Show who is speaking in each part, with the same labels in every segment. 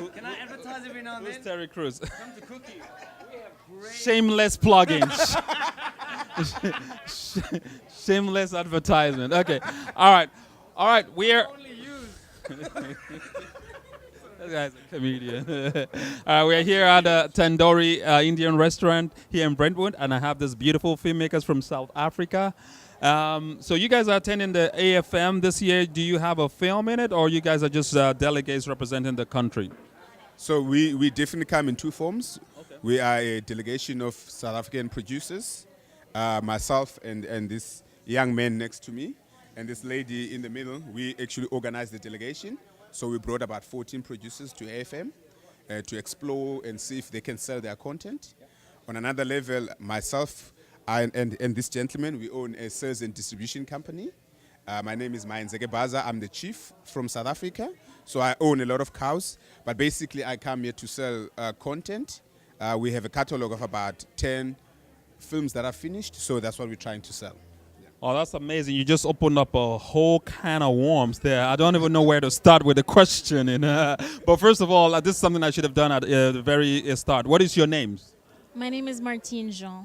Speaker 1: Can I advertise every now and
Speaker 2: Who's
Speaker 1: then?
Speaker 2: Terry Crews?
Speaker 1: Come to Cookie. We have great...
Speaker 2: Shameless plugging. Shameless advertisement. Okay. All right. All right. We're.
Speaker 1: Only use.
Speaker 2: This guy's a comedian. We're here at the Tandori Indian Restaurant here in Brentwood, and I have this beautiful filmmakers from South Africa. So you guys are attending the AFM this year. Do you have a film in it, or you guys are just delegates representing the country?
Speaker 3: So we definitely come in two forms.
Speaker 2: Okay.
Speaker 3: We are a delegation of South African producers, myself and this young man next to me, and this lady in the middle. We actually organized the delegation. So we brought about 14 producers to AFM to explore and see if they can sell their content. Yeah. On another level, myself and this gentleman, we own a sales and distribution company. My name is Mayenzeke Baza. I'm the chief from South Africa. So I own a lot of cows, but basically I come here to sell content. We have a catalog of about 10 films that are finished, so that's what we're trying to sell.
Speaker 2: Oh, that's amazing. You just opened up a whole can of worms there. I don't even know where to start with the question. But first of all, this is something I should have done at the very start. What is your names?
Speaker 4: My name is Martin Shah.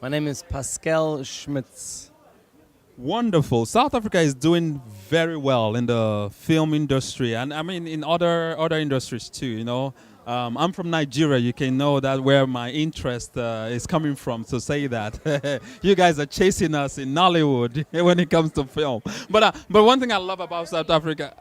Speaker 1: My name is Pascal Schmitz.
Speaker 2: Wonderful. South Africa is doing very well in the film industry, and I mean in other industries too, you know. I'm from Nigeria. You can know that where my interest is coming from to say that. You guys are chasing us in Nollywood when it comes to film. But one thing I love about South Africa...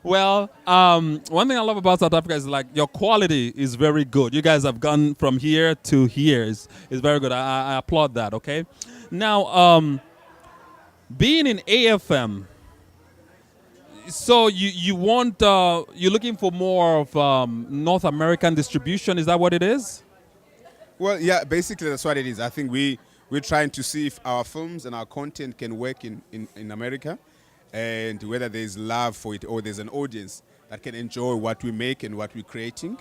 Speaker 2: Well, one thing I love about South Africa is like your quality is very good. You guys have gone from here to here. It's very good. I applaud that, okay? Now, being in AFM, so you're looking for more of North American distribution. Is that what it is?
Speaker 3: Well, yeah, basically that's what it is. I think we're trying to see if our films and our content can work in America, and whether there's love for it or there's an audience that can enjoy what we make and what we're creating.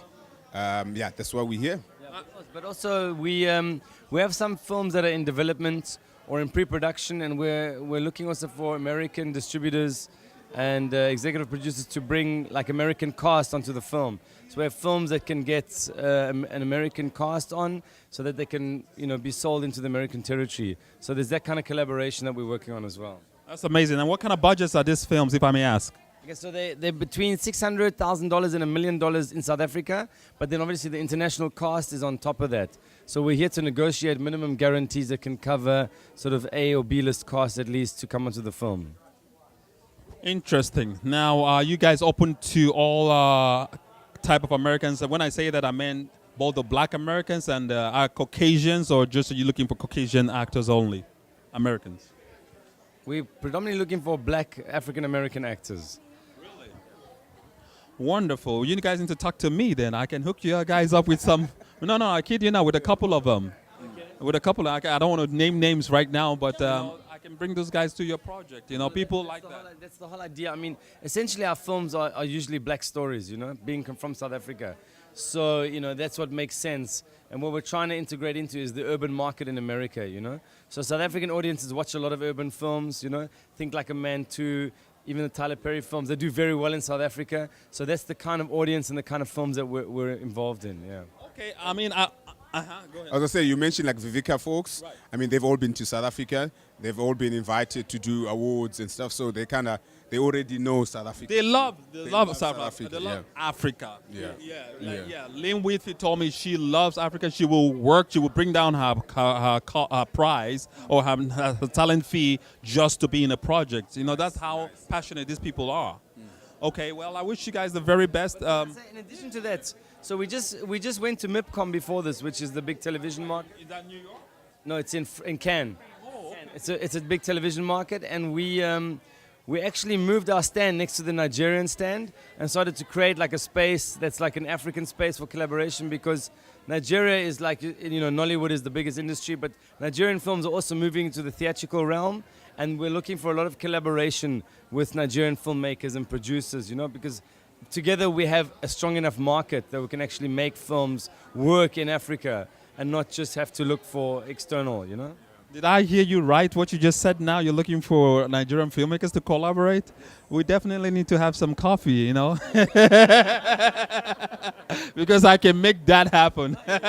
Speaker 3: Yeah, that's why we're here.
Speaker 1: Yeah, but also we have some films that are in development or in pre-production, and we're looking also for American distributors and executive producers to bring like American cast onto the film. So we have films that can get an American cast on, so that they can be sold into the American territory. So there's that kind of collaboration that we're working on as well.
Speaker 2: That's amazing. And what kind of budgets are these films, if I may ask?
Speaker 1: Okay, so they're between $600,000 and $1 million in South Africa, but then obviously the international cost is on top of that. So we're here to negotiate minimum guarantees that can cover sort of A or B list costs at least to come onto the film.
Speaker 2: Interesting. Now, are you guys open to all type of Americans? When I say that, I mean both the black Americans and Caucasians, or just are you looking for Caucasian actors only? Americans?
Speaker 1: We're predominantly looking for black African-American actors.
Speaker 2: Really? Wonderful. You guys need to talk to me then. I can hook you guys up with some... No, I kid you not, with a couple of them. Okay. With a couple of... I don't want to name names right now, but I can bring those guys to your project. People like that.
Speaker 1: That's the whole idea. I mean, essentially our films are usually black stories, being from South Africa. So, that's what makes sense. And what we're trying to integrate into is the urban market in America, So South African audiences watch a lot of urban films, Think Like a Man 2, even the Tyler Perry films. They do very well in South Africa. So that's the kind of audience and the kind of films that we're involved in, yeah.
Speaker 2: Okay, I mean, go ahead.
Speaker 3: I was going to say, you mentioned like Vivica folks. Right. I mean, they've all been to South Africa. They've all been invited to do awards and stuff. So they already know South Africa.
Speaker 2: They love South Africa. They love Africa.
Speaker 3: Yeah.
Speaker 2: Lynn Whitfield told me she loves Africa. She will work. She will bring down her prize or her talent fee just to be in a project. That's how passionate these people are. Okay, well, I wish you guys the very best.
Speaker 1: In addition to that, so we just went to MIPCOM before this, which is the big television market.
Speaker 2: Is that New York?
Speaker 1: No, it's in Cannes.
Speaker 2: Oh, okay.
Speaker 1: It's a big television market, and we actually moved our stand next to the Nigerian stand and started to create like a space that's like an African space for collaboration, because Nigeria is like, Nollywood is the biggest industry, but Nigerian films are also moving into the theatrical realm, and we're looking for a lot of collaboration with Nigerian filmmakers and producers, because together we have a strong enough market that we can actually make films work in Africa and not just have to look for external,
Speaker 2: Did I hear you right? What you just said now, you're looking for Nigerian filmmakers to collaborate? We definitely need to have some coffee, you know? Because I can make that happen.
Speaker 1: Very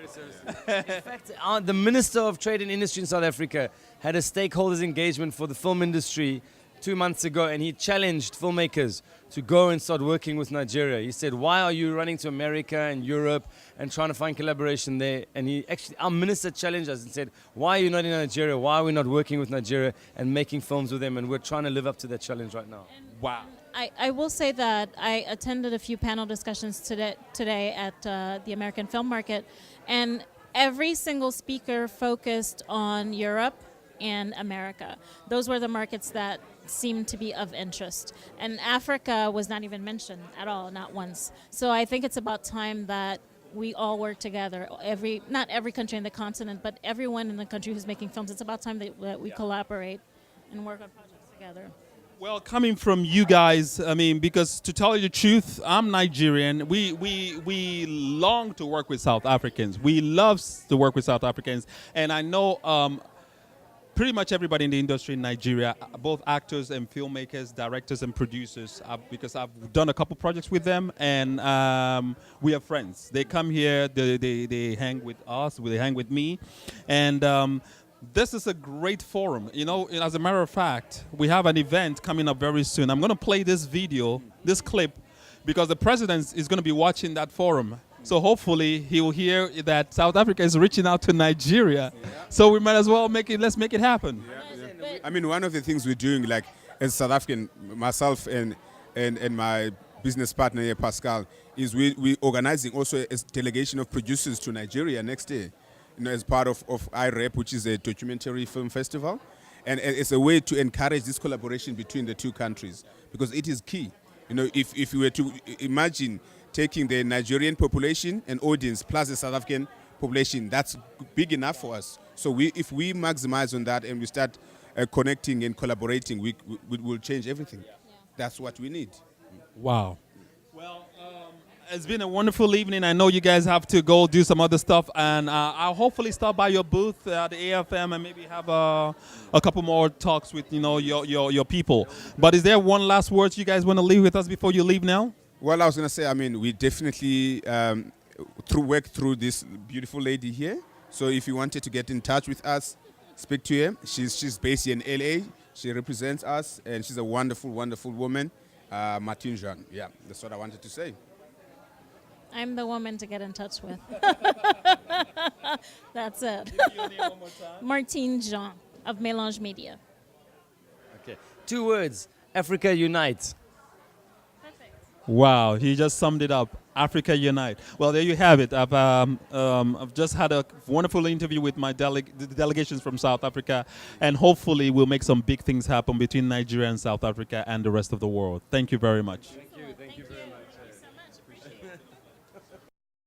Speaker 1: seriously. In fact, the Minister of Trade and Industry in South Africa had a stakeholders engagement for the film industry 2 months ago, and he challenged filmmakers to go and start working with Nigeria. He said, why are you running to America and Europe and trying to find collaboration there? And our minister challenged us and said, why are you not in Nigeria? Why are we not working with Nigeria and making films with them? And we're trying to live up to that challenge right now.
Speaker 2: Wow.
Speaker 4: I will say that I attended a few panel discussions today at the American Film Market, and every single speaker focused on Europe and America. Those were the markets that seemed to be of interest. And Africa was not even mentioned at all, not once. So I think it's about time that we all work together. Not every country in the continent, but everyone in the country who's making films. It's about time that we collaborate and work on projects together.
Speaker 2: Well, coming from you guys, I mean, because to tell you the truth, I'm Nigerian. We long to work with South Africans. We love to work with South Africans. And I know pretty much everybody in the industry in Nigeria, both actors and filmmakers, directors and producers, because I've done a couple projects with them, and we are friends. They come here, they hang with us, they hang with me, and this is a great forum. You know, as a matter of fact, we have an event coming up very soon. I'm going to play this video, this clip, because the president is going to be watching that forum. So hopefully he will hear that South Africa is reaching out to Nigeria. Yeah. So we might as well let's make it happen.
Speaker 3: Yeah. I mean, one of the things we're doing, like as South African, myself and my business partner here, Pascal, is we organizing also a delegation of producers to Nigeria next year, you know, as part of IREP, which is a documentary film festival. And it's a way to encourage this collaboration between the two countries, because it is key. You know, if you were to imagine taking the Nigerian population and audience plus the South African population, that's big enough for us. So if we maximize on that and we start connecting and collaborating, we will change everything. Yeah. That's what we need.
Speaker 2: Wow. Well, it's been a wonderful evening. I know you guys have to go do some other stuff, and I'll hopefully stop by your booth at the AFM and maybe have a couple more talks with your people. But is there one last word you guys want to leave with us before you leave now?
Speaker 3: Well, I was going to say, I mean, we definitely work through this beautiful lady here. So if you wanted to get in touch with us, speak to her. She's based in LA. She represents us, and she's a wonderful, wonderful woman. Martin Shah. Yeah, that's what I wanted to say.
Speaker 4: I'm the woman to get in touch with. That's it.
Speaker 2: Give me your name one more time.
Speaker 4: Martin Shah of Mélange Media.
Speaker 1: Okay. 2 words. Africa Unite.
Speaker 2: Wow, he just summed it up. Africa Unite. Well, there you have it. I've just had a wonderful interview with my delegations from South Africa, and hopefully we'll make some big things happen between Nigeria and South Africa and the rest of the world. Thank you very much.